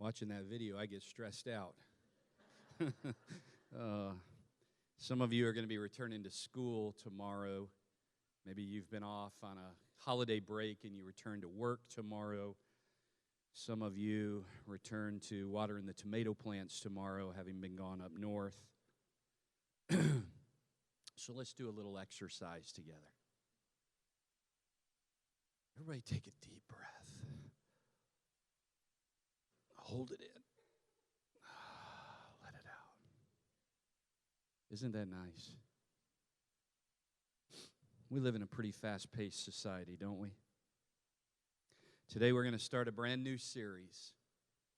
Watching that video, I get stressed out. Some of you are going to be returning to school tomorrow. Maybe you've been off on a holiday break and you return to work tomorrow. Some of you return to watering the tomato plants tomorrow, having been gone up north. So let's do a little exercise together. Everybody take a deep breath. Hold it in. Let it out. Isn't that nice? We live in a pretty fast-paced society, don't we? Today we're going to start a brand new series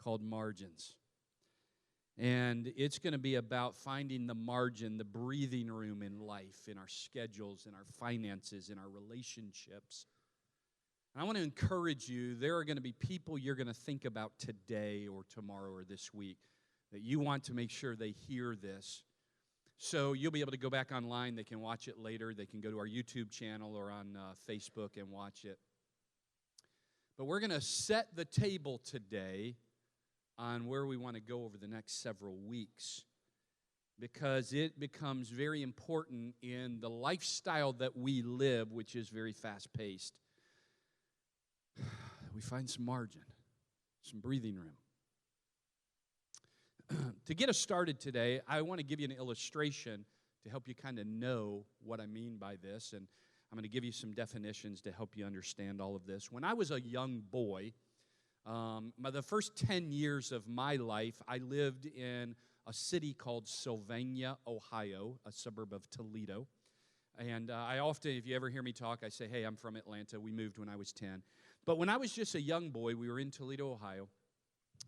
called Margins. And it's going to be about finding the margin, the breathing room in life, in our schedules, in our finances, in our relationships. And I want to encourage you, there are going to be people you're going to think about today or tomorrow or this week that you want to make sure they hear this. So you'll be able to go back online. They can watch it later. They can go to our YouTube channel or on Facebook and watch it. But we're going to set the table today on where we want to go over the next several weeks, because it becomes very important in the lifestyle that we live, which is very fast-paced. We find some margin, some breathing room. To get us started today, I want to give you an illustration to help you kind of know what I mean by this, and I'm going to give you some definitions to help you understand all of this. When I was a young boy, the first 10 years of my life, I lived in a city called Sylvania, Ohio, a suburb of Toledo. And I often, if you ever hear me talk, I say, hey, I'm from Atlanta. We moved when I was 10. But when I was just a young boy, we were in Toledo, Ohio.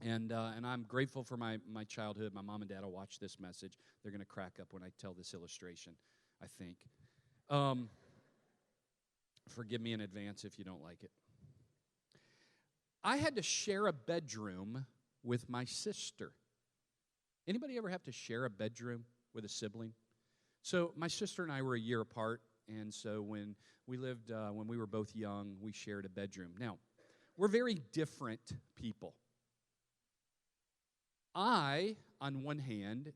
And I'm grateful for my childhood. My mom and dad will watch this message. They're going to crack up when I tell this illustration, I think. Forgive me in advance if you don't like it. I had to share a bedroom with my sister. Anybody ever have to share a bedroom with a sibling? So my sister and I were a year apart, and so when we were both young, we shared a bedroom. Now, we're very different people. On one hand,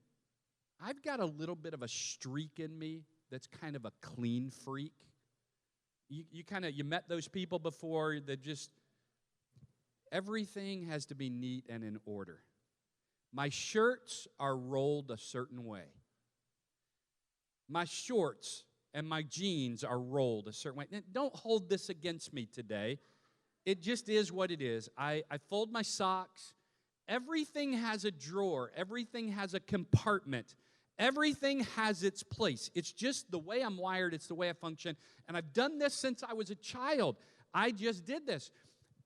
I've got a little bit of a streak in me that's kind of a clean freak. You met those people before that just, everything has to be neat and in order. My shirts are rolled a certain way. My shorts and my jeans are rolled a certain way. Now, don't hold this against me today. It just is what it is. I fold my socks. Everything has a drawer. Everything has a compartment. Everything has its place. It's just the way I'm wired. It's the way I function. And I've done this since I was a child. I just did this.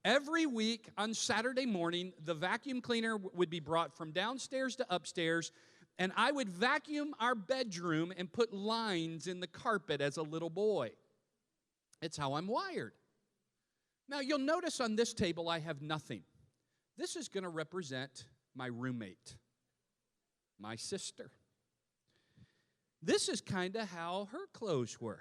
Every week on Saturday morning, the vacuum cleaner would be brought from downstairs to upstairs, and I would vacuum our bedroom and put lines in the carpet as a little boy. It's how I'm wired. Now, you'll notice on this table I have nothing. This is going to represent my roommate, my sister. This is kind of how her clothes were.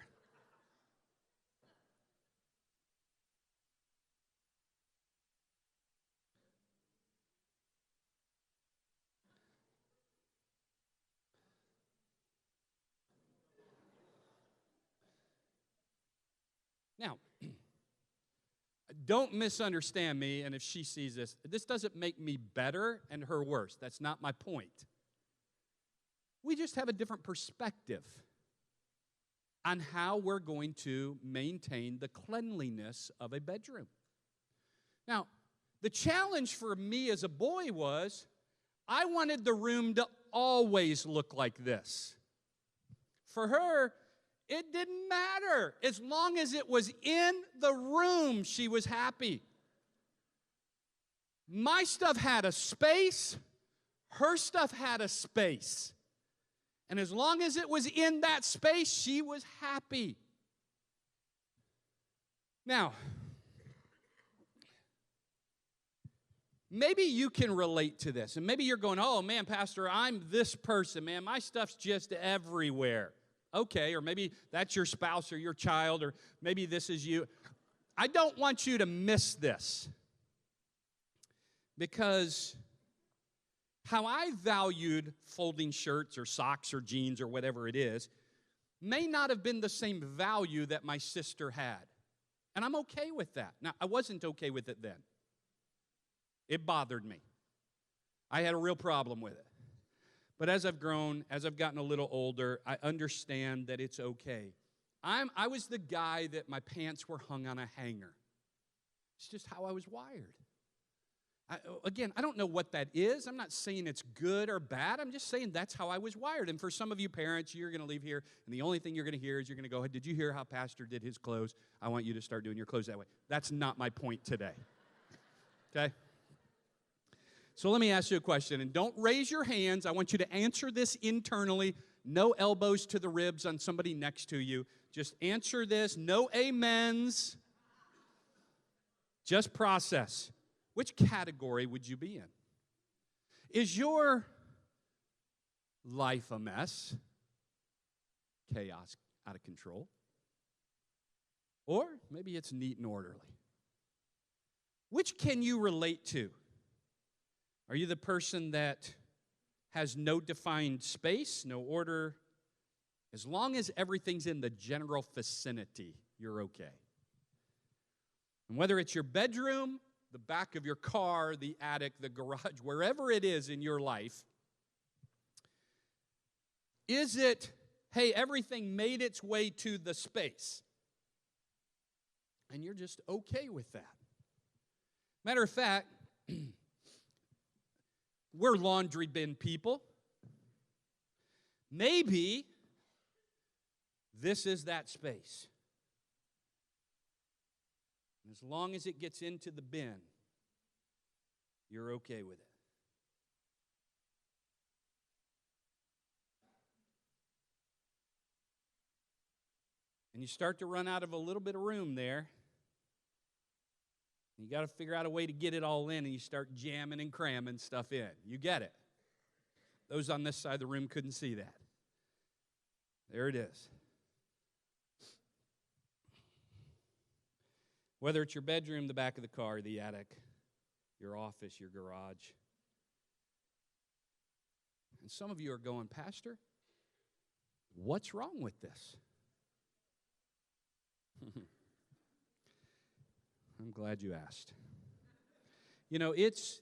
Now, don't misunderstand me, and if she sees this, this doesn't make me better and her worse. That's not my point. We just have a different perspective on how we're going to maintain the cleanliness of a bedroom. Now, the challenge for me as a boy was I wanted the room to always look like this. For her, it didn't matter. As long as it was in the room, she was happy. My stuff had a space. Her stuff had a space. And as long as it was in that space, she was happy. Now, maybe you can relate to this. And maybe you're going, oh, man, Pastor, I'm this person, man. My stuff's just everywhere. Okay, or maybe that's your spouse or your child, or maybe this is you. I don't want you to miss this, because How I valued folding shirts or socks or jeans or whatever it is may not have been the same value that my sister had. And I'm okay with that. Now, I wasn't okay with it then. It bothered me. I had a real problem with it. But as I've grown, as I've gotten a little older, I understand that it's okay. I was the guy that my pants were hung on a hanger. It's just how I was wired. Again, I don't know what that is. I'm not saying it's good or bad. I'm just saying that's how I was wired. And for some of you parents, you're going to leave here, and the only thing you're going to hear is you're going to go, did you hear how Pastor did his clothes? I want you to start doing your clothes that way. That's not my point today. Okay? So let me ask you a question, and don't raise your hands. I want you to answer this internally. No elbows to the ribs on somebody next to you. Just answer this. No amens. Just process. Which category would you be in? Is your life a mess? Chaos, out of control? Or maybe it's neat and orderly? Which can you relate to? Are you the person that has no defined space, no order? As long as everything's in the general vicinity, you're okay. And whether it's your bedroom, the back of your car, the attic, the garage, wherever it is in your life, is it, hey, everything made its way to the space, and you're just okay with that? Matter of fact, we're laundry bin people. Maybe this is that space. And as long as it gets into the bin, you're okay with it. And you start to run out of a little bit of room there. You got to figure out a way to get it all in, and you start jamming and cramming stuff in. You get it. Those on this side of the room couldn't see that. There it is. Whether it's your bedroom, the back of the car, the attic, your office, your garage. And some of you are going, Pastor, what's wrong with this? I'm glad you asked. You know, it's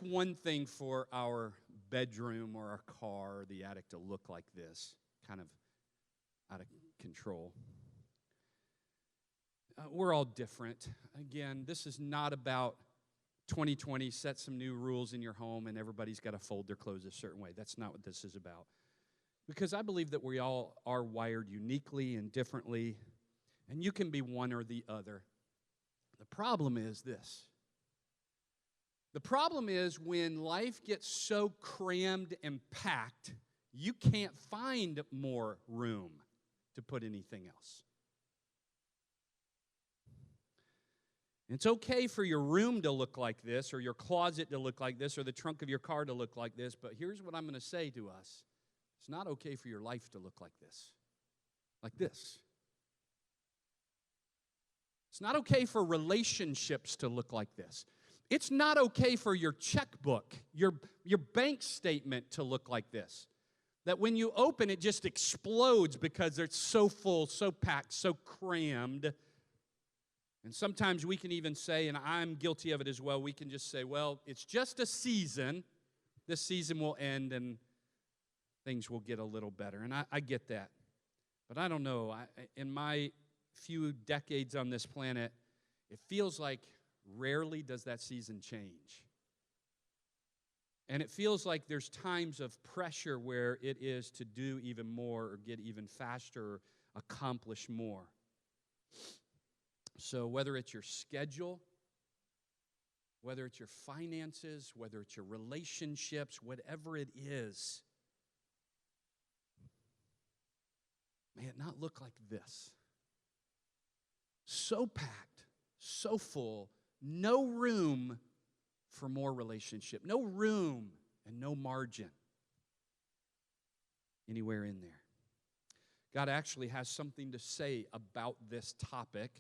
one thing for our bedroom or our car or the attic to look like this, kind of out of control. We're all different. Again, this is not about 2020, set some new rules in your home and everybody's got to fold their clothes a certain way. That's not what this is about. Because I believe that we all are wired uniquely and differently, and you can be one or the other. The problem is this. The problem is when life gets so crammed and packed, you can't find more room to put anything else. It's okay for your room to look like this, or your closet to look like this, or the trunk of your car to look like this, but here's what I'm going to say to us. It's not okay for your life to look like this. Like this. It's not okay for relationships to look like this. It's not okay for your checkbook, your bank statement to look like this. That when you open, it just explodes because it's so full, so packed, so crammed. And sometimes we can even say, and I'm guilty of it as well, we can just say, well, it's just a season. This season will end and things will get a little better. And I get that. But I don't know. In my few decades on this planet, it feels like rarely does that season change. And it feels like there's times of pressure where it is to do even more or get even faster or accomplish more. So whether it's your schedule, whether it's your finances, whether it's your relationships, whatever it is, may it not look like this. So packed, so full, no room for more relationship, no room and no margin anywhere in there. God actually has something to say about this topic.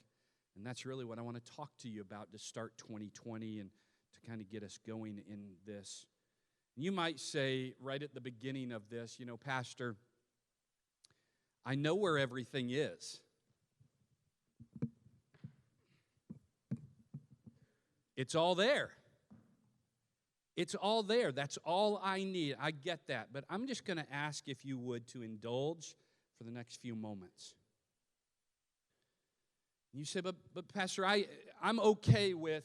And that's really what I want to talk to you about to start 2020 and to kind of get us going in this. You might say right at the beginning of this, Pastor, I know where everything is. It's all there. It's all there. That's all I need. I get that. But I'm just going to ask if you would to indulge for the next few moments. You say, but Pastor, I'm okay with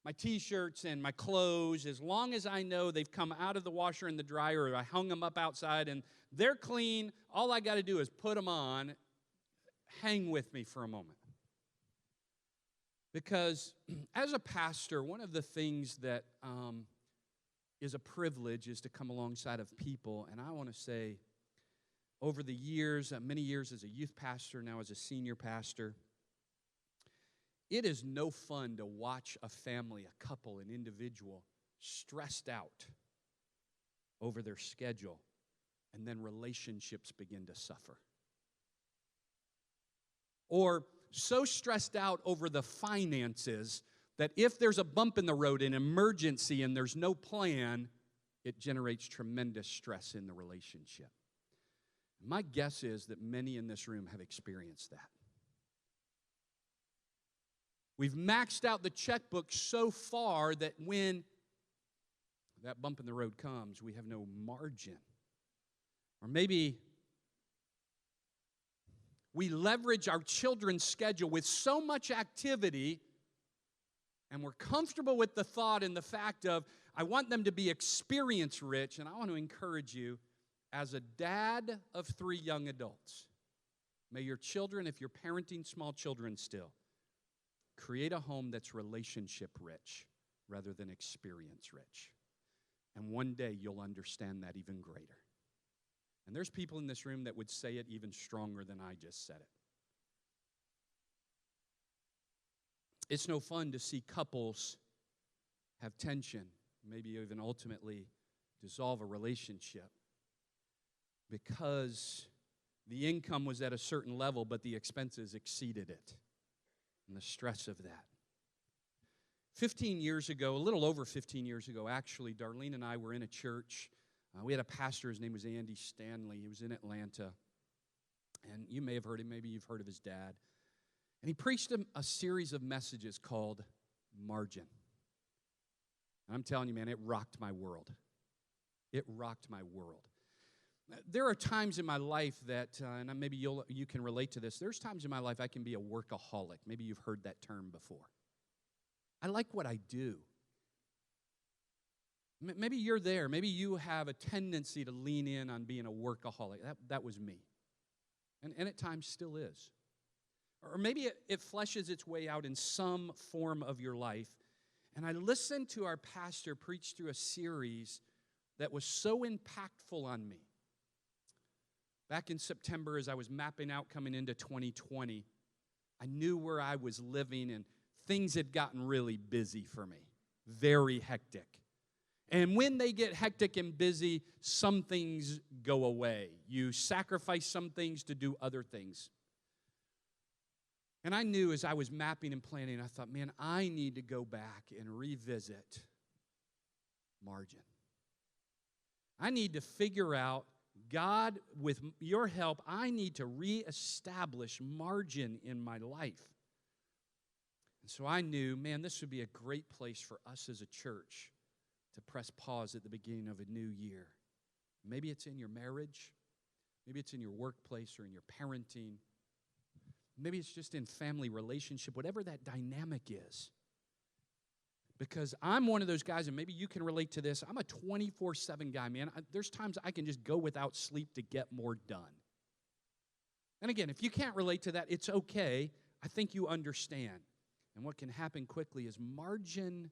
my T-shirts and my clothes as long as I know they've come out of the washer and the dryer, or I hung them up outside and they're clean. All I got to do is put them on. Hang with me for a moment. Because as a pastor, one of the things that is a privilege is to come alongside of people. And I want to say, over the years, many years as a youth pastor, now as a senior pastor, it is no fun to watch a family, a couple, an individual stressed out over their schedule, and then relationships begin to suffer. Or so stressed out over the finances that if there's a bump in the road, an emergency, and there's no plan, it generates tremendous stress in the relationship. My guess is that many in this room have experienced that. We've maxed out the checkbook so far that when that bump in the road comes, we have no margin. Or maybe we leverage our children's schedule with so much activity, and we're comfortable with the thought and the fact of, I want them to be experience rich, and I want to encourage you, as a dad of 3 young adults, may your children, if you're parenting small children still, create a home that's relationship rich rather than experience rich. And one day you'll understand that even greater. And there's people in this room that would say it even stronger than I just said it. It's no fun to see couples have tension, maybe even ultimately dissolve a relationship because the income was at a certain level, but the expenses exceeded it. And the stress of that. 15 years ago, a little over 15 years ago, actually, Darlene and I were in a church. We had a pastor, his name was Andy Stanley. He was in Atlanta. And you may have heard him, maybe you've heard of his dad. And he preached a series of messages called Margin. And I'm telling you, man, it rocked my world. It rocked my world. There are times in my life that, and maybe you can relate to this, there's times in my life I can be a workaholic. Maybe you've heard that term before. I like what I do. Maybe you're there. Maybe you have a tendency to lean in on being a workaholic. That was me. And at times still is. Or maybe it fleshes its way out in some form of your life. And I listened to our pastor preach through a series that was so impactful on me. Back in September, as I was mapping out coming into 2020, I knew where I was living, and things had gotten really busy for me, very hectic. And when they get hectic and busy, some things go away. You sacrifice some things to do other things. And I knew as I was mapping and planning, I thought, man, I need to go back and revisit margin. I need to figure out, God, with your help, I need to reestablish margin in my life. And so I knew, man, this would be a great place for us as a church to press pause at the beginning of a new year. Maybe it's in your marriage. Maybe it's in your workplace or in your parenting. Maybe it's just in family relationship, whatever that dynamic is. Because I'm one of those guys, and maybe you can relate to this. I'm a 24/7 guy, man. There's times I can just go without sleep to get more done. And again, if you can't relate to that, it's okay. I think you understand. And what can happen quickly is margin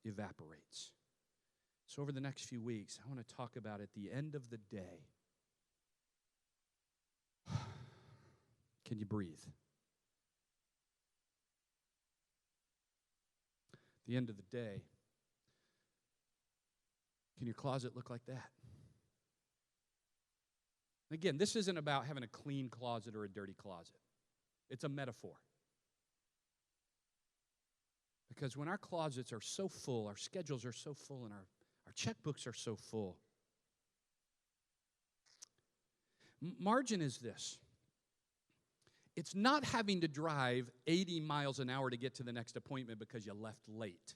evaporates. So over the next few weeks, I want to talk about at the end of the day, can you breathe? At the end of the day, can your closet look like that? Again, this isn't about having a clean closet or a dirty closet. It's a metaphor. Because when our closets are so full, our schedules are so full, and our checkbooks are so full, margin is this. It's not having to drive 80 miles an hour to get to the next appointment because you left late.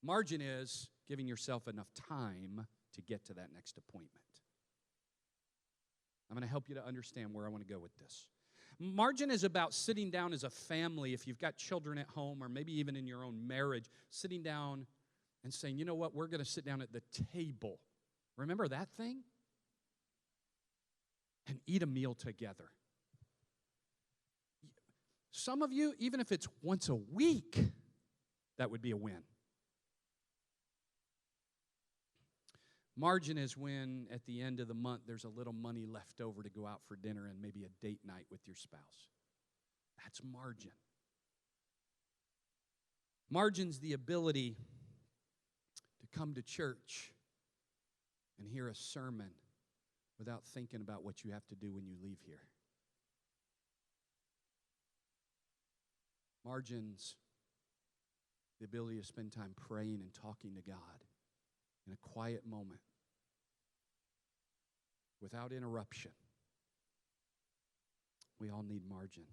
Margin is giving yourself enough time to get to that next appointment. I'm going to help you to understand where I want to go with this. Margin is about sitting down as a family, if you've got children at home or maybe even in your own marriage, sitting down and saying, you know what, we're going to sit down at the table. Remember that thing? And eat a meal together. Some of you, even if it's once a week, that would be a win. Margin is when, at the end of the month, there's a little money left over to go out for dinner and maybe a date night with your spouse. That's margin. Margin's the ability to come to church and hear a sermon without thinking about what you have to do when you leave here. Margin's the ability to spend time praying and talking to God in a quiet moment without interruption. We all need margin.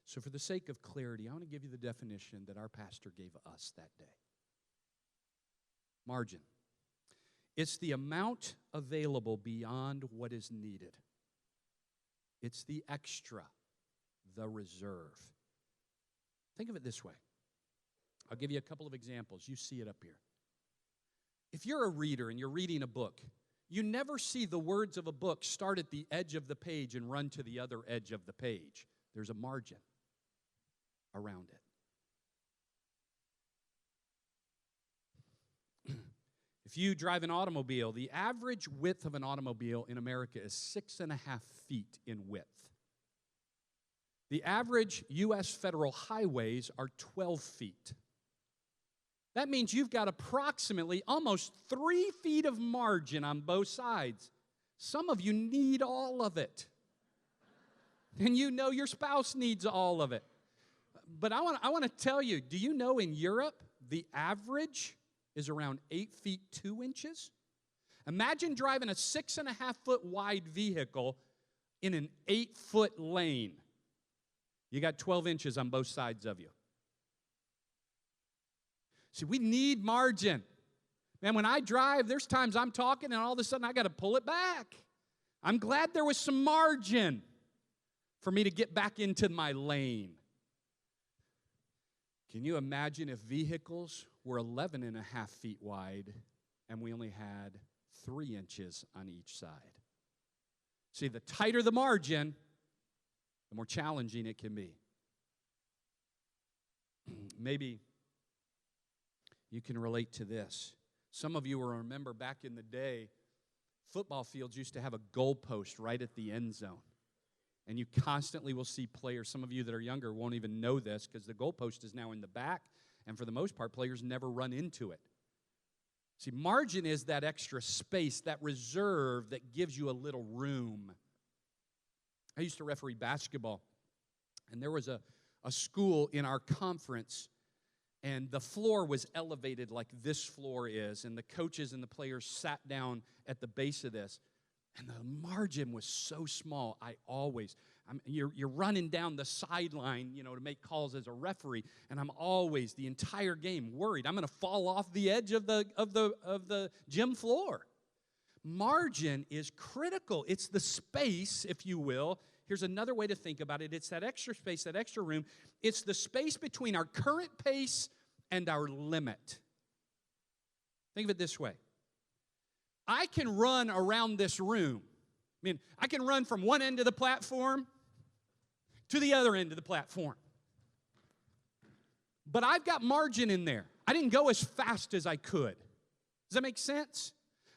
So for the sake of clarity, I want to give you the definition that our pastor gave us that day. Margin. It's the amount available beyond what is needed. It's the extra, the reserve. Think of it this way. I'll give you a couple of examples. You see it up here. If you're a reader and you're reading a book, you never see the words of a book start at the edge of the page and run to the other edge of the page. There's a margin around it. If you drive an automobile, the average width of an automobile in America is 6.5 feet in width. The average U.S. federal highways are 12 feet. That means you've got approximately almost 3 feet of margin on both sides. Some of you need all of it. And you know your spouse needs all of it. But I want to tell you, do you know in Europe, the average is around 8 feet 2 inches? Imagine driving a 6.5 foot wide vehicle in an 8-foot lane. You got 12 inches on both sides of you. See, we need margin. Man, when I drive, there's times I'm talking and all of a sudden I got to pull it back. I'm glad there was some margin for me to get back into my lane. Can you imagine if vehicles were 11.5 feet wide and we only had 3 inches on each side? See, the tighter the margin, the more challenging it can be. Maybe you can relate to this. Some of you will remember back in the day, football fields used to have a goalpost right at the end zone. And you constantly will see players, some of you that are younger won't even know this because the goalpost is now in the back, and for the most part, players never run into it. See, margin is that extra space, that reserve that gives you a little room. I used to referee basketball, and there was a school in our conference, and the floor was elevated like this floor is, and the coaches and the players sat down at the base of this, and the margin was so small. You're running down the sideline, to make calls as a referee, and I'm always the entire game worried I'm going to fall off the edge of the gym floor. Margin is critical. It's the space, if you will. Here's another way to think about it. It's that extra space, that extra room. It's the space between our current pace and our limit. Think of it this way. I can run around this room. I can run from one end of the platform to the other end of the platform. But I've got margin in there. I didn't go as fast as I could. Does that make sense?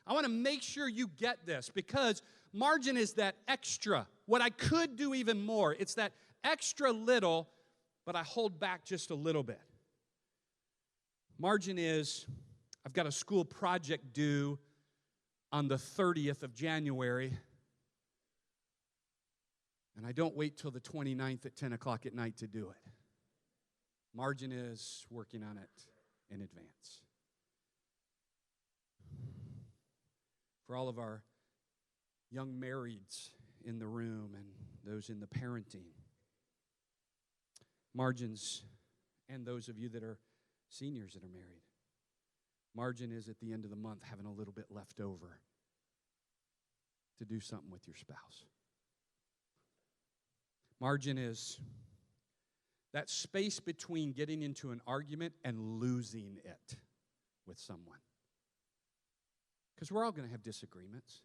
I want to make sure you get this because margin is that extra. What I could do even more. It's that extra little, but I hold back just a little bit. Margin is, I've got a school project due on the 30th of January, and I don't wait till the 29th at 10 o'clock at night to do it. Margin is working on it in advance. For all of our young marrieds in the room and those in the parenting, margins, and those of you that are seniors that are married, margin is at the end of the month having a little bit left over to do something with your spouse. Margin is that space between getting into an argument and losing it with someone. Because we're all going to have disagreements.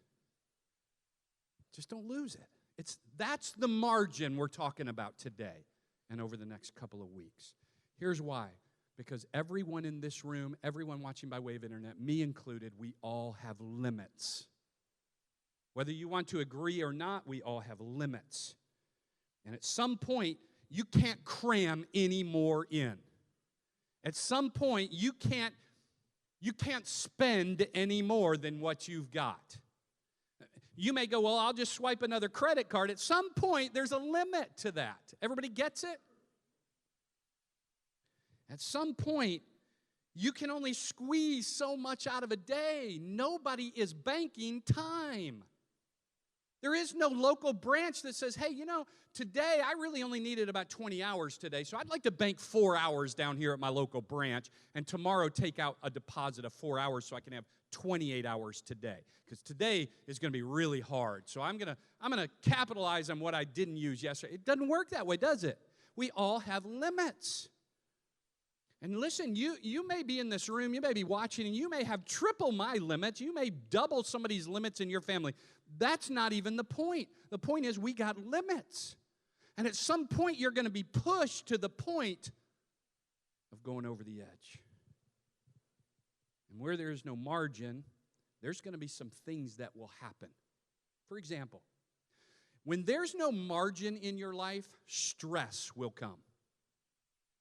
Just don't lose it. That's the margin we're talking about today and over the next couple of weeks. Here's why. Because everyone in this room, everyone watching by way of internet, me included, we all have limits. Whether you want to agree or not, we all have limits. And at some point, you can't cram any more in. At some point, you can't spend any more than what you've got. You may go, well, I'll just swipe another credit card. At some point, there's a limit to that. Everybody gets it? At some point, you can only squeeze so much out of a day. Nobody is banking time. There is no local branch that says, hey, today I really only needed about 20 hours today, so I'd like to bank 4 hours down here at my local branch and tomorrow take out a deposit of 4 hours so I can have 28 hours today. Because today is going to be really hard. So I'm going to capitalize on what I didn't use yesterday. It doesn't work that way, does it? We all have limits. And listen, you may be in this room, you may be watching, and you may have triple my limits. You may double somebody's limits in your family. That's not even the point. The point is we got limits. And at some point, you're going to be pushed to the point of going over the edge. And where there is no margin, there's going to be some things that will happen. For example, when there's no margin in your life, stress will come.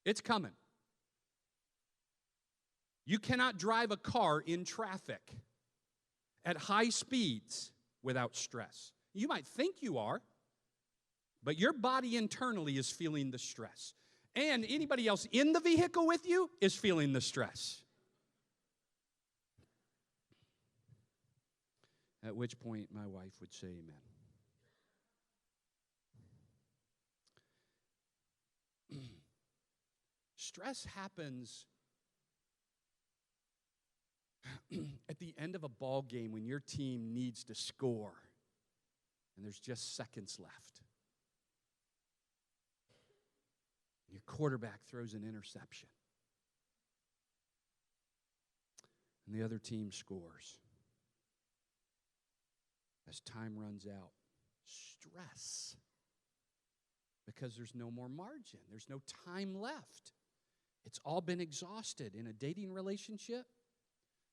It's coming. You cannot drive a car in traffic at high speeds without stress. You might think you are, but your body internally is feeling the stress. And anybody else in the vehicle with you is feeling the stress. At which point my wife would say amen. Stress happens at the end of a ball game when your team needs to score and there's just seconds left. Your quarterback throws an interception. And the other team scores. As time runs out, stress. Because there's no more margin. There's no time left. It's all been exhausted. In a dating relationship,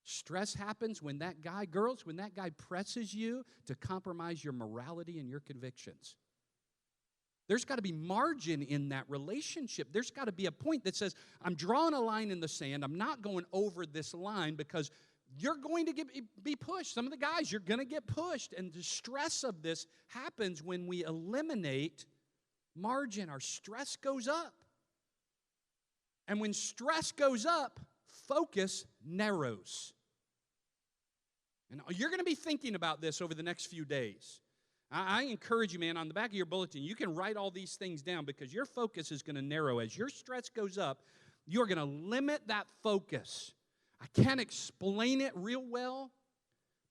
stress happens when that guy, girls, when that guy presses you to compromise your morality and your convictions. There's got to be margin in that relationship. There's got to be a point that says, I'm drawing a line in the sand. I'm not going over this line because you're going to be pushed. Some of the guys, you're going to get pushed. And the stress of this happens when we eliminate margin. Our stress goes up. And when stress goes up, focus narrows. And you're going to be thinking about this over the next few days. I encourage you, man, on the back of your bulletin, you can write all these things down because your focus is going to narrow. As your stress goes up, you're going to limit that focus. I can't explain it real well,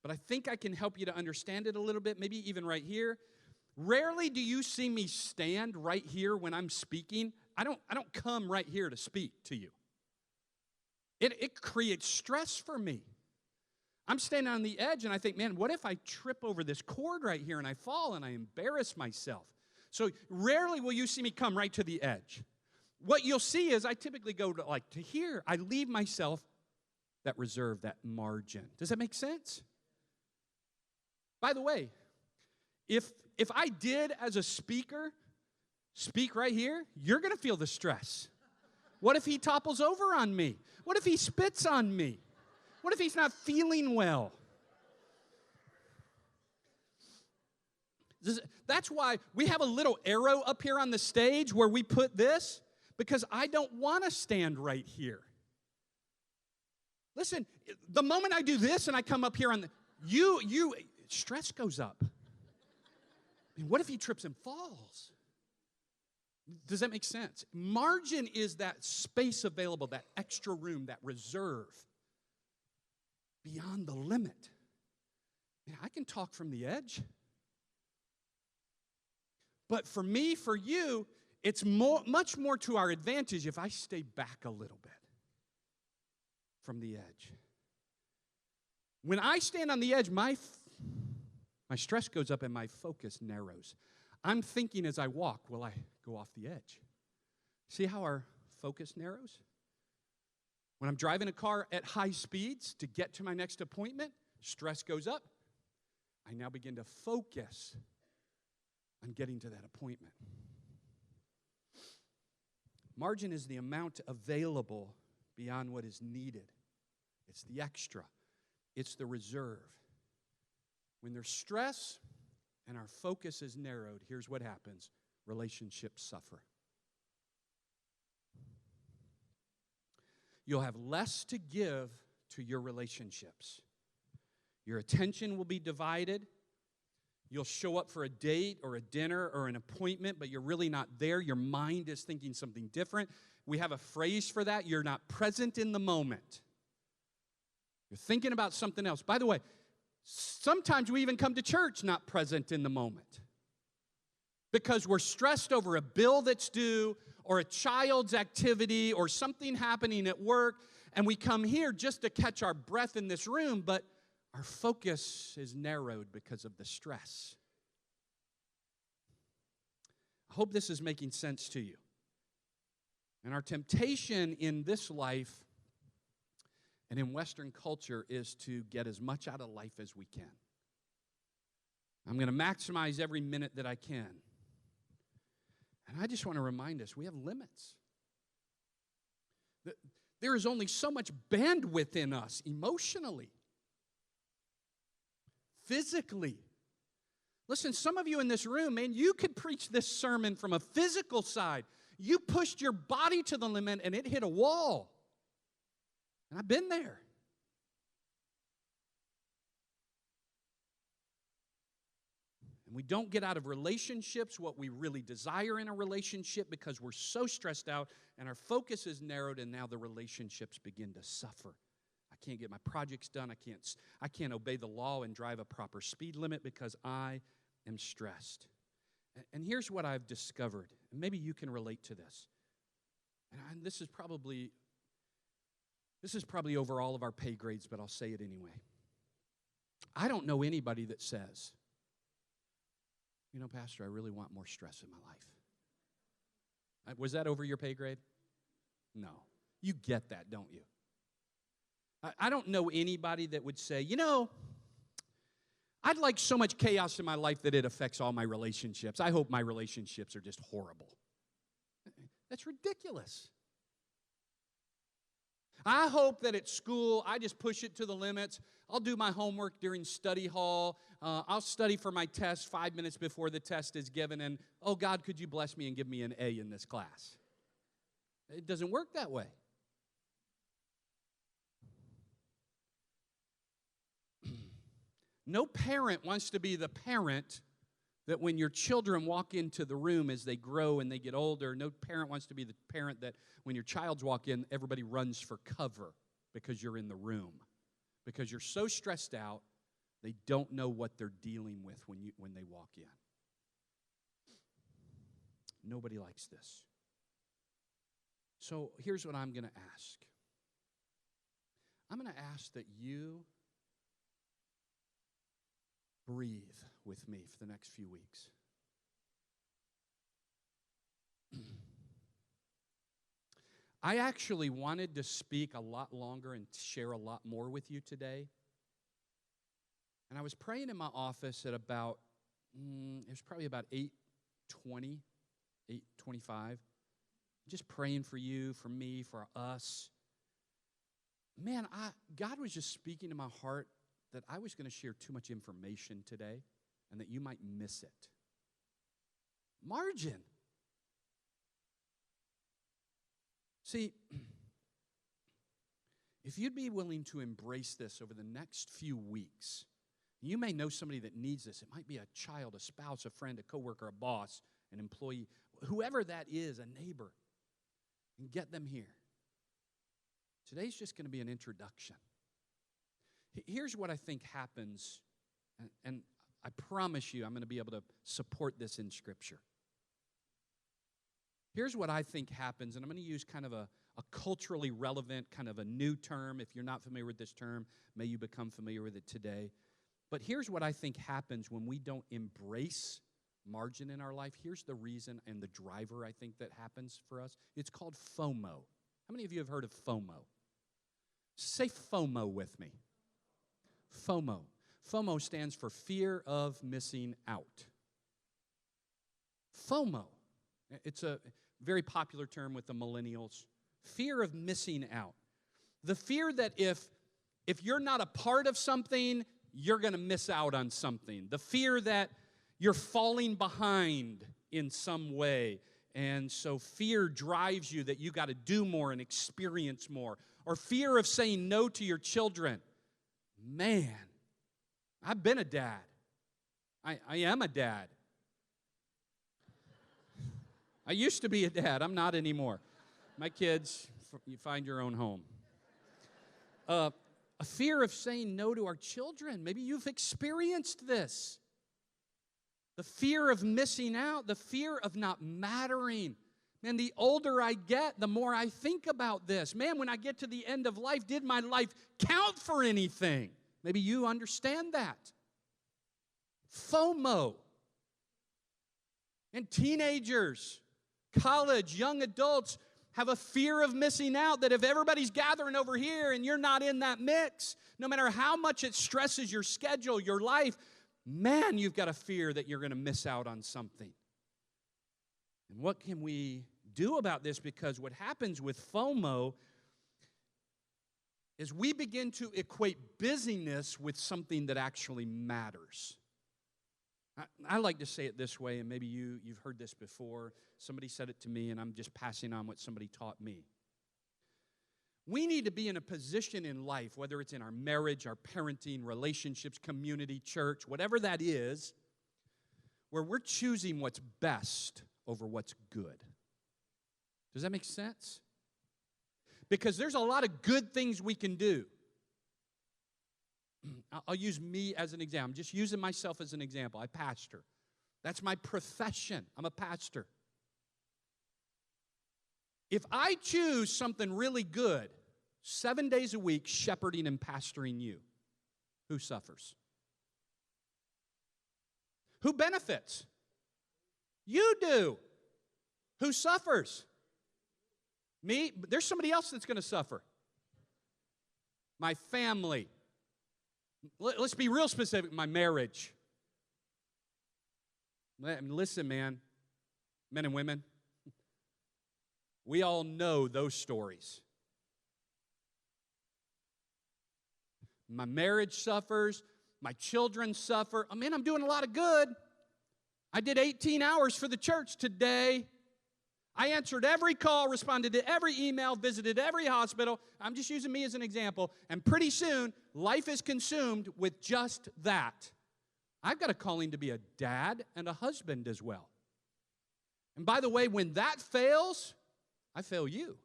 but I think I can help you to understand it a little bit, maybe even right here. Rarely do you see me stand right here when I'm speaking. I don't come right here to speak to you. It creates stress for me. I'm standing on the edge and I think, man, what if I trip over this cord right here and I fall and I embarrass myself? So rarely will you see me come right to the edge. What you'll see is I typically go to here. I leave myself that reserve, that margin. Does that make sense? By the way, if I did as a speaker speak right here, you're going to feel the stress. What if he topples over on me? What if he spits on me? What if he's not feeling well? That's why we have a little arrow up here on the stage where we put this, because I don't want to stand right here. Listen, the moment I do this and I come up here on the, stress goes up. I mean, what if he trips and falls? Does that make sense? Margin is that space available, that extra room, that reserve beyond the limit. Man, I can talk from the edge. But for me, for you, it's much more to our advantage if I stay back a little bit from the edge. When I stand on the edge, my stress goes up and my focus narrows. I'm thinking as I walk, will I go off the edge? See how our focus narrows? When I'm driving a car at high speeds to get to my next appointment, stress goes up. I now begin to focus on getting to that appointment. Margin is the amount available beyond what is needed. It's the extra. It's the reserve. When there's stress and our focus is narrowed, here's what happens. Relationships suffer. You'll have less to give to your relationships. Your attention will be divided. You'll show up for a date or a dinner or an appointment, but you're really not there. Your mind is thinking something different. We have a phrase for that. You're not present in the moment. You're thinking about something else. By the way, sometimes we even come to church not present in the moment because we're stressed over a bill that's due or a child's activity or something happening at work, and we come here just to catch our breath in this room, but our focus is narrowed because of the stress. I hope this is making sense to you. And our temptation in this life and in Western culture is to get as much out of life as we can. I'm going to maximize every minute that I can. And I just want to remind us, we have limits. There is only so much bandwidth in us emotionally, physically. Listen, some of you in this room, man, you could preach this sermon from a physical side. You pushed your body to the limit and it hit a wall. And I've been there. And we don't get out of relationships what we really desire in a relationship because we're so stressed out and our focus is narrowed, and now the relationships begin to suffer. I can't get my projects done. I can't obey the law and drive a proper speed limit because I am stressed. And here's what I've discovered, and maybe you can relate to this. And this is probably over all of our pay grades, but I'll say it anyway. I don't know anybody that says, you know, Pastor, I really want more stress in my life. Was that over your pay grade? No. You get that, don't you? I don't know anybody that would say, you know, I'd like so much chaos in my life that it affects all my relationships. I hope my relationships are just horrible. That's ridiculous. I hope that at school, I just push it to the limits. I'll do my homework during study hall. I'll study for my test 5 minutes before the test is given. And, oh, God, could you bless me and give me an A in this class? It doesn't work that way. No parent wants to be the parent that when your children walk into the room as they grow and they get older, no parent wants to be the parent that when your childs walk in, everybody runs for cover because you're in the room. Because you're so stressed out, they don't know what they're dealing with when they walk in. Nobody likes this. So here's what I'm going to ask. I'm going to ask that you breathe with me for the next few weeks. I actually wanted to speak a lot longer and share a lot more with you today. And I was praying in my office at about, it was probably about 8:20, 8:25. Just praying for you, for me, for us. Man, God was just speaking to my heart that I was going to share too much information today and that you might miss it. Margin. See, if you'd be willing to embrace this over the next few weeks, you may know somebody that needs this. It might be a child, a spouse, a friend, a coworker, a boss, an employee, whoever that is, a neighbor, and get them here. Today's just going to be an introduction. Here's what I think happens, and I promise you I'm going to be able to support this in Scripture. Here's what I think happens, and I'm going to use kind of a culturally relevant, kind of a new term. If you're not familiar with this term, may you become familiar with it today. But here's what I think happens when we don't embrace margin in our life. Here's the reason and the driver I think that happens for us. It's called FOMO. How many of you have heard of FOMO? Say FOMO with me. FOMO. FOMO stands for fear of missing out. FOMO. It's a very popular term with the millennials. Fear of missing out. The fear that if you're not a part of something, you're going to miss out on something. The fear that you're falling behind in some way. And so fear drives you that you got to do more and experience more. Or fear of saying no to your children. Man, I've been a dad. I am a dad. I used to be a dad. I'm not anymore. My kids, you find your own home. A fear of saying no to our children. Maybe you've experienced this. The fear of missing out, the fear of not mattering. Man, the older I get, the more I think about this. Man, when I get to the end of life, did my life count for anything? Maybe you understand that. FOMO. And teenagers, college, young adults have a fear of missing out, that if everybody's gathering over here and you're not in that mix, no matter how much it stresses your schedule, your life, man, you've got a fear that you're going to miss out on something. And what can we do about this? Because what happens with FOMO is we begin to equate busyness with something that actually matters. I like to say it this way, and maybe you've heard this before. Somebody said it to me, and I'm just passing on what somebody taught me. We need to be in a position in life, whether it's in our marriage, our parenting, relationships, community, church, whatever that is, where we're choosing what's best over what's good. Does that make sense? Because there's a lot of good things we can do. I'll use me as an example. I'm just using myself as an example. I pastor. That's my profession. I'm a pastor. If I choose something really good, 7 days a week, shepherding and pastoring you, who suffers? Who benefits? You do. Who suffers? Me? There's somebody else that's going to suffer. My family. Let's be real specific. My marriage. Listen, man, men and women, we all know those stories. My marriage suffers. My children suffer. I'm doing a lot of good. I did 18 hours for the church today. I answered every call, responded to every email, visited every hospital. I'm just using me as an example. And pretty soon, life is consumed with just that. I've got a calling to be a dad and a husband as well. And by the way, when that fails, I fail you.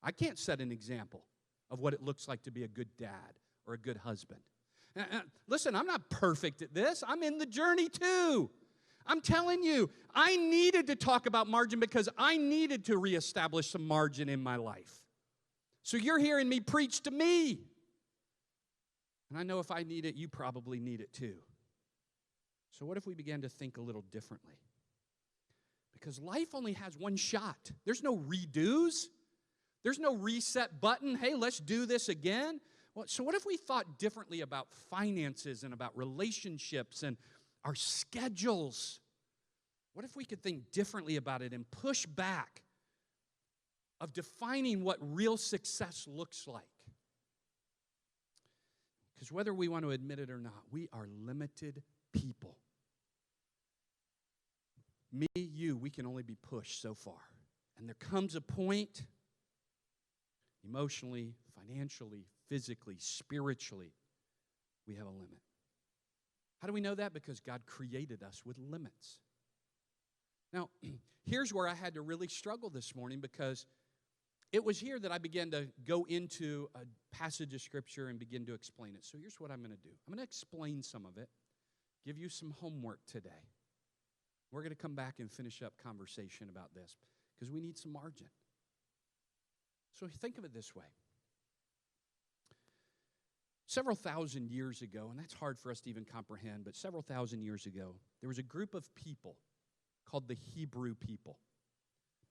I can't set an example of what it looks like to be a good dad or a good husband. Listen, I'm not perfect at this. I'm in the journey too. I'm telling you, I needed to talk about margin because I needed to reestablish some margin in my life. So you're hearing me preach to me. And I know if I need it, you probably need it too. So what if we began to think a little differently? Because life only has one shot. There's no redos. There's no reset button. Hey, let's do this again. So what if we thought differently about finances and about relationships and our schedules? What if we could think differently about it and push back of defining what real success looks like? Because whether we want to admit it or not, we are limited people. Me, you, we can only be pushed so far. And there comes a point Emotionally, financially, physically, spiritually, we have a limit. How do we know that? Because God created us with limits. Now, here's where I had to really struggle this morning, because it was here that I began to go into a passage of Scripture and begin to explain it. So here's what I'm going to do. I'm going to explain some of it, give you some homework today. We're going to come back and finish up conversation about this, because we need some margin. So think of it this way. Several thousand years ago, and that's hard for us to even comprehend, but several thousand years ago, there was a group of people called the Hebrew people.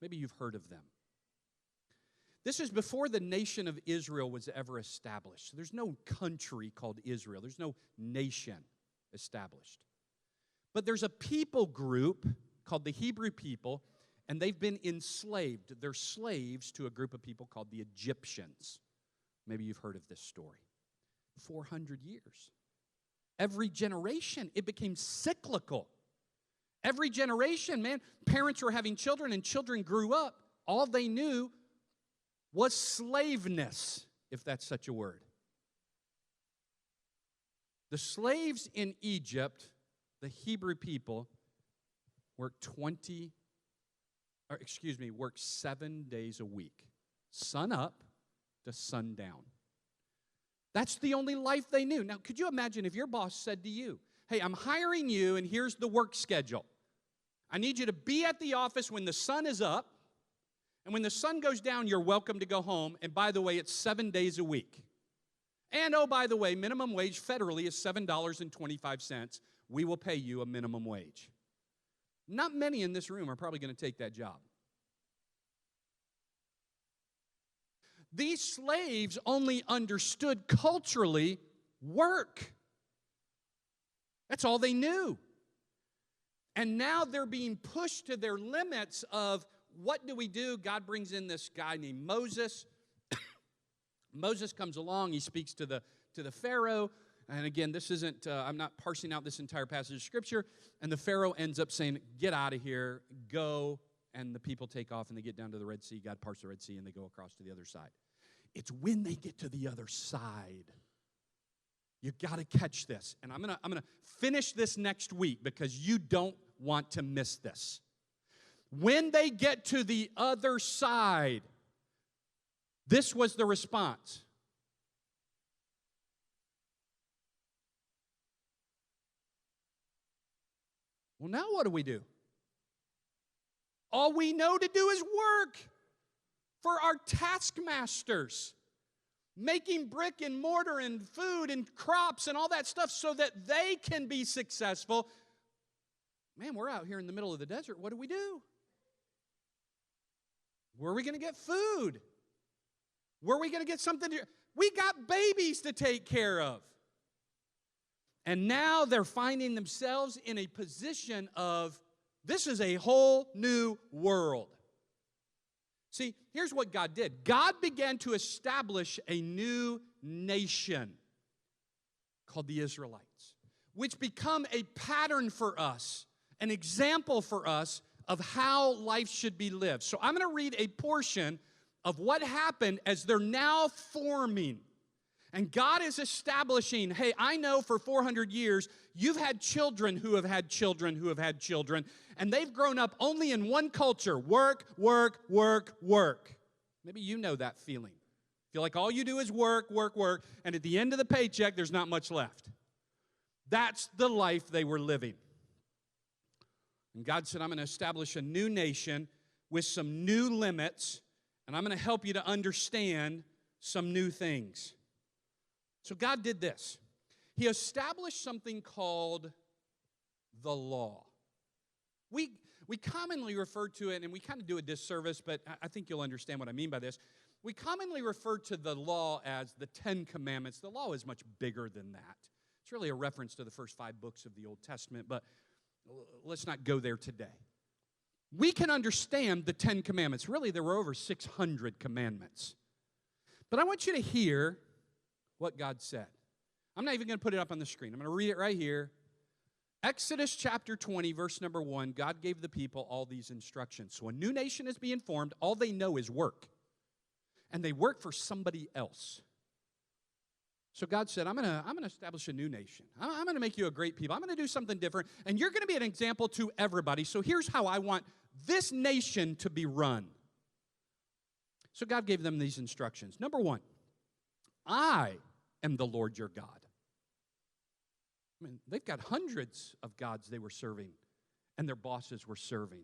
Maybe you've heard of them. This is before the nation of Israel was ever established. There's no country called Israel. There's no nation established. But there's a people group called the Hebrew people, and they've been enslaved. They're slaves to a group of people called the Egyptians. Maybe you've heard of this story. 400 years. Every generation, it became cyclical. Every generation, man, parents were having children and children grew up. All they knew was slaveness, if that's such a word. The slaves in Egypt, the Hebrew people, worked 7 days a week. Sun up to sundown. That's the only life they knew. Now, could you imagine if your boss said to you, hey, I'm hiring you, and here's the work schedule. I need you to be at the office when the sun is up, and when the sun goes down, you're welcome to go home. And by the way, it's 7 days a week. And oh, by the way, minimum wage federally is $7.25. We will pay you a minimum wage. Not many in this room are probably going to take that job. These slaves only understood culturally work. That's all they knew. And now they're being pushed to their limits of, what do we do? God brings in this guy named Moses. Moses comes along. He speaks to the Pharaoh. And again, this isn't, I'm not parsing out this entire passage of Scripture. And the Pharaoh ends up saying, get out of here, go. And the people take off and they get down to the Red Sea. God parts the Red Sea and they go across to the other side. It's when they get to the other side. You got to catch this. And I'm gonna finish this next week, because you don't want to miss this. When they get to the other side, this was the response. Well, now what do? All we know to do is work for our taskmasters, making brick and mortar and food and crops and all that stuff so that they can be successful. Man, we're out here in the middle of the desert. What do? Where are we going to get food? Where are we going to get something to... We got babies to take care of. And now they're finding themselves in a position of, this is a whole new world. See, here's what God did. God began to establish a new nation called the Israelites, which become a pattern for us, an example for us of how life should be lived. So I'm going to read a portion of what happened as they're now forming. And God is establishing, hey, I know for 400 years you've had children who have had children who have had children, and they've grown up only in one culture: work, work, work, work. Maybe you know that feeling. Feel like all you do is work, work, work, and at the end of the paycheck, there's not much left. That's the life they were living. And God said, I'm going to establish a new nation with some new limits, and I'm going to help you to understand some new things. So God did this. He established something called the law. We commonly refer to it, and we kind of do a disservice, but I think you'll understand what I mean by this. We commonly refer to the law as the 10 Commandments. The law is much bigger than that. It's really a reference to the first 5 books of the Old Testament, but let's not go there today. We can understand the 10 Commandments. Really, there were over 600 commandments. But I want you to hear what God said. I'm not even going to put it up on the screen. I'm going to read it right here. Exodus chapter 20, verse number 1, God gave the people all these instructions. So a new nation is being formed. All they know is work. and they work for somebody else. So God said, I'm going to establish a new nation. I'm going to make you a great people. I'm going to do something different, and you're going to be an example to everybody. So here's how I want this nation to be run. So God gave them these instructions. Number one, I am the Lord your God. I mean, they've got hundreds of gods they were serving, and their bosses were serving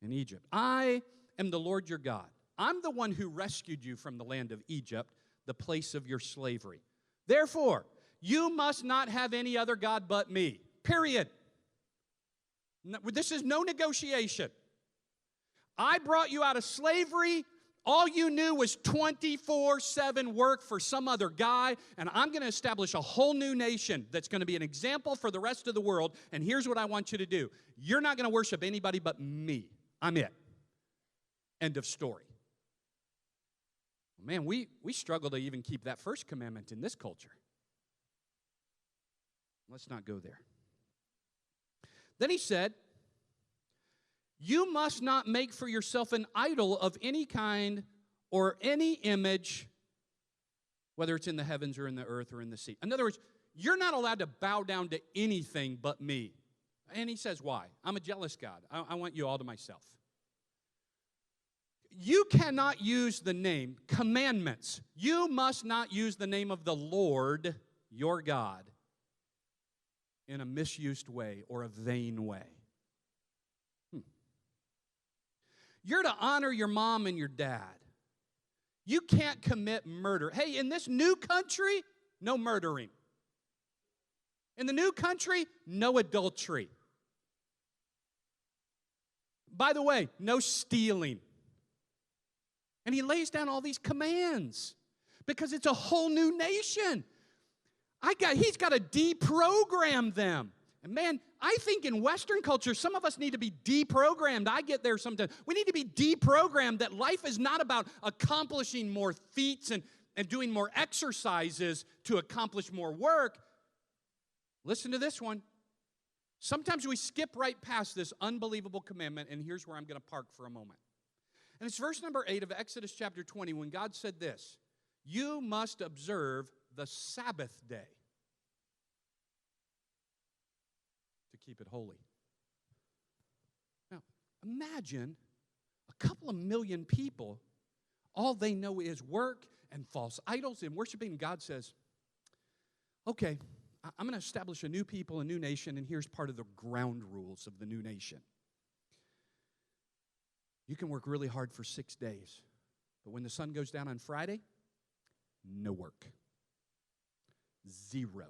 in Egypt. I am the Lord your God. I'm the one who rescued you from the land of Egypt, the place of your slavery. Therefore, you must not have any other God but me. Period. This is no negotiation. I brought you out of slavery. All you knew was 24/7 work for some other guy, and I'm going to establish a whole new nation that's going to be an example for the rest of the world, and here's what I want you to do. You're not going to worship anybody but me. I'm it. End of story. Man, we struggle to even keep that first commandment in this culture. Let's not go there. Then he said, you must not make for yourself an idol of any kind or any image, whether it's in the heavens or in the earth or in the sea. In other words, you're not allowed to bow down to anything but me. And he says, why? I'm a jealous God. I want you all to myself. You cannot use the name, commandments. You must not use the name of the Lord, your God, in a misused way or a vain way. You're to honor your mom and your dad. You can't commit murder. Hey, in this new country, no murdering. In the new country, no adultery. By the way, no stealing. And he lays down all these commands because it's a whole new nation. He's got to deprogram them. And man, I think in Western culture, some of us need to be deprogrammed. I get there sometimes. We need to be deprogrammed that life is not about accomplishing more feats and doing more exercises to accomplish more work. Listen to this one. Sometimes we skip right past this unbelievable commandment, and here's where I'm going to park for a moment. And it's verse number 8 of Exodus chapter 20 when God said this, you must observe the Sabbath day to keep it holy. Now, imagine a couple of million people, all they know is work and false idols and worshiping. And God says, okay, I'm going to establish a new people, a new nation, and here's part of the ground rules of the new nation. You can work really hard for 6 days, but when the sun goes down on Friday, no work. 0.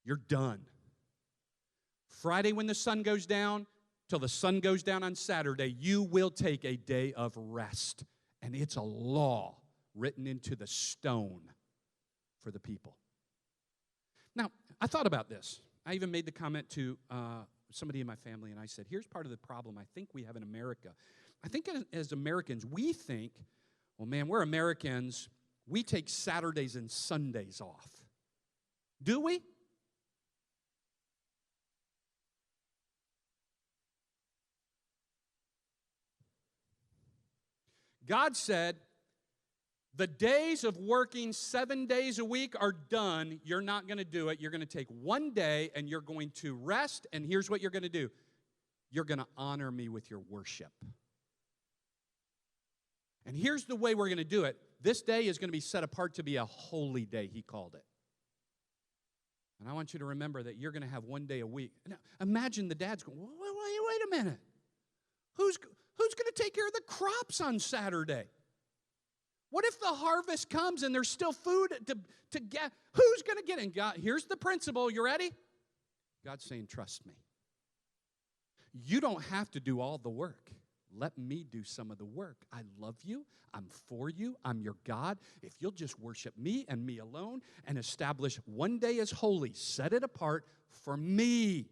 You're done. Friday when the sun goes down, till the sun goes down on Saturday, you will take a day of rest. And it's a law written into the stone for the people. Now, I thought about this. I even made the comment to somebody in my family, and I said, here's part of the problem I think we have in America. I think as Americans, we think, well, man, we're Americans. We take Saturdays and Sundays off. Do we? God said, the days of working 7 days a week are done. You're not going to do it. You're going to take 1 day and you're going to rest. And here's what you're going to do. You're going to honor me with your worship. And here's the way we're going to do it. This day is going to be set apart to be a holy day, he called it. And I want you to remember that you're going to have 1 day a week. Now, imagine the dad's going, wait a minute. Who's going to take care of the crops on Saturday? What if the harvest comes and there's still food to get? Who's going to get it? God, here's the principle. You ready? God's saying, trust me. You don't have to do all the work. Let me do some of the work. I love you. I'm for you. I'm your God. If you'll just worship me and me alone and establish 1 day as holy, set it apart for me.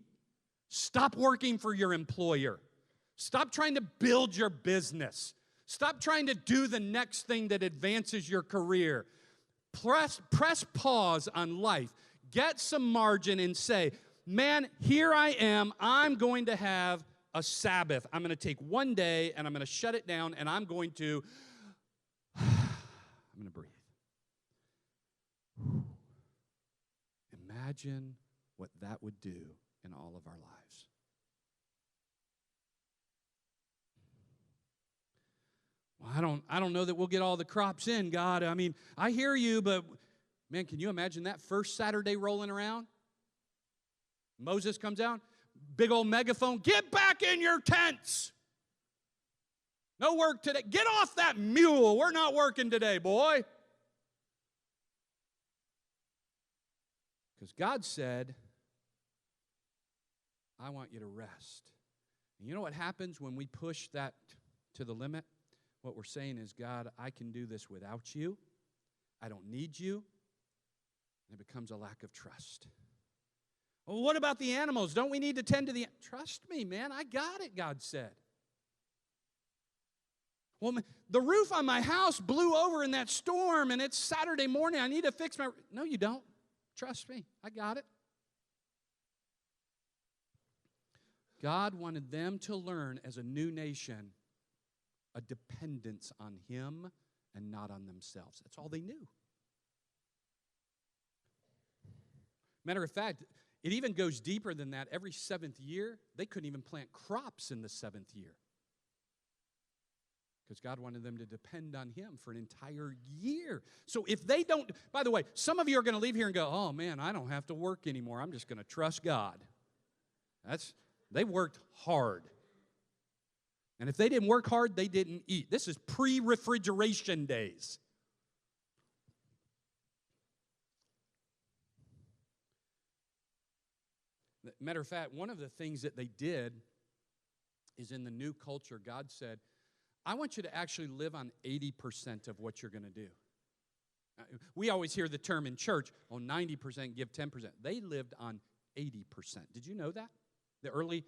Stop working for your employer. Stop trying to build your business. Stop trying to do the next thing that advances your career. Press pause on life. Get some margin and say, man, here I am. I'm going to have a Sabbath. I'm going to take one day and I'm going to shut it down and I'm going to breathe. Imagine what that would do in all of our lives. Well, I don't know that we'll get all the crops in, God. I mean, I hear you, but man, can you imagine that first Saturday rolling around? Moses comes out, big old megaphone, get back in your tents. No work today. Get off that mule. We're not working today, boy. Because God said, I want you to rest. And you know what happens when we push that to the limit? What we're saying is, God, I can do this without you. I don't need you. And it becomes a lack of trust. Well, what about the animals? Don't we need to tend to the... Trust me, man. I got it, God said. Well, the roof on my house blew over in that storm, and it's Saturday morning. I need to fix my... No, you don't. Trust me. I got it. God wanted them to learn as a new nation a dependence on Him and not on themselves. That's all they knew. Matter of fact, it even goes deeper than that. Every seventh year, they couldn't even plant crops in the seventh year. Because God wanted them to depend on Him for an entire year. So if they don't, by the way, some of you are going to leave here and go, oh man, I don't have to work anymore. I'm just going to trust God. They worked hard. And if they didn't work hard, they didn't eat. This is pre-refrigeration days. Matter of fact, one of the things that they did is in the new culture, God said, I want you to actually live on 80% of what you're going to do. We always hear the term in church, 90% give 10%. They lived on 80%. Did you know that? The early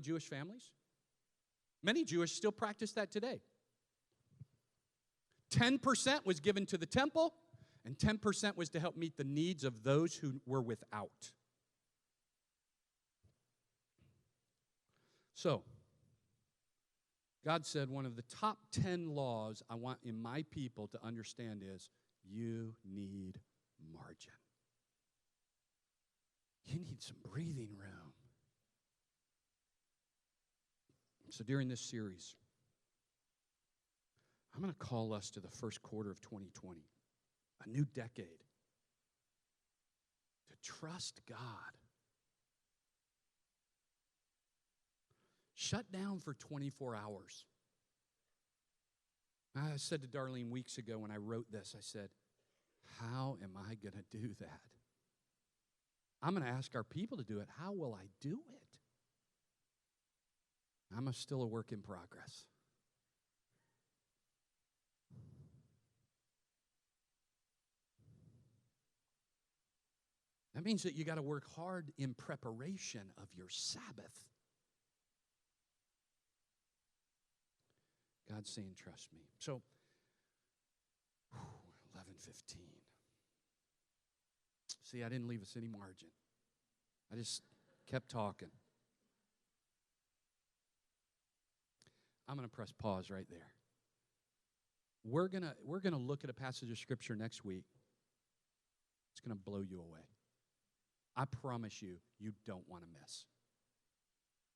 Jewish families? Many Jewish still practice that today. 10% was given to the temple, and 10% was to help meet the needs of those who were without. So, God said one of the top 10 laws I want in my people to understand is you need margin. You need some breathing room. So during this series, I'm going to call us to the first quarter of 2020, a new decade, to trust God. Shut down for 24 hours. I said to Darlene weeks ago when I wrote this, I said, how am I going to do that? I'm going to ask our people to do it. How will I do it? I'm still a work in progress. That means that you got to work hard in preparation of your Sabbath. God's saying, trust me. So, 11:15. See, I didn't leave us any margin. I just kept talking. I'm going to press pause right there. We're gonna look at a passage of Scripture next week. It's going to blow you away. I promise you, you don't want to miss.